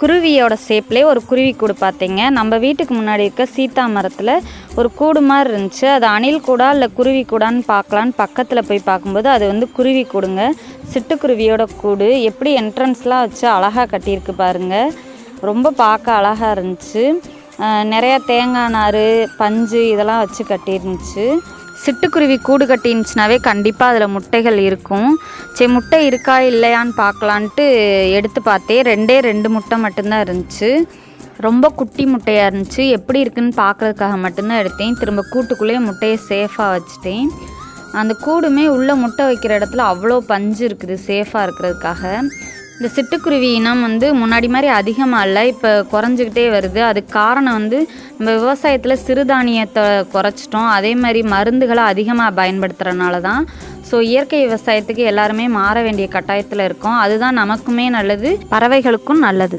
குருவியோட ஷேப்லேயே ஒரு குருவி கூடு பார்த்தீங்க. நம்ம வீட்டுக்கு முன்னாடி இருக்க சீத்தா மரத்தில் ஒரு கூடு மாதிரி இருந்துச்சு. அது அணில் கூடா இல்லை குருவி கூடான்னு பார்க்கலான்னு பக்கத்தில் போய் பார்க்கும்போது அது வந்து குருவி கூடுங்க. சிட்டுக்குருவியோட கூடு எப்படி என்ட்ரன்ஸ்லாம் வச்சு அழகாக கட்டியிருக்கு பாருங்கள். ரொம்ப பார்க்க அழகாக இருந்துச்சு. நிறையா தேங்காய் நார், பஞ்சு இதெல்லாம் வச்சு கட்டியிருந்துச்சு. சிட்டுக்குருவி கூடு கட்டிருந்துச்சுனாவே கண்டிப்பாக அதில் முட்டைகள் இருக்கும். சரி, முட்டை இருக்கா இல்லையான்னு பார்க்கலான்ட்டு எடுத்து பார்த்தேன். 2 முட்டை மட்டும்தான் இருந்துச்சு. ரொம்ப குட்டி முட்டையாக இருந்துச்சு. எப்படி இருக்குன்னு பார்க்குறதுக்காக மட்டும்தான் எடுத்தேன். திரும்ப கூட்டுக்குள்ளேயே முட்டையை சேஃபாக வச்சுட்டேன். அந்த கூடுமே உள்ளே முட்டை வைக்கிற இடத்துல அவ்வளோ பஞ்சு இருக்குது சேஃபாக இருக்கிறதுக்காக. இந்த சிட்டுக்குருவி இனம் வந்து முன்னாடி மாதிரி அதிகமாக இல்லை, இப்போ குறைஞ்சிக்கிட்டே வருது. அதுக்கு காரணம் வந்து நம்ம விவசாயத்தில் சிறுதானியத்தை குறைச்சிட்டோம். அதே மாதிரி மருந்துகளை அதிகமாக பயன்படுத்துகிறனால தான். ஸோ இயற்கை விவசாயத்துக்கு எல்லாருமே மாற வேண்டிய கட்டாயத்தில் இருக்கோம். அதுதான் நமக்குமே நல்லது, பறவைகளுக்கும் நல்லது.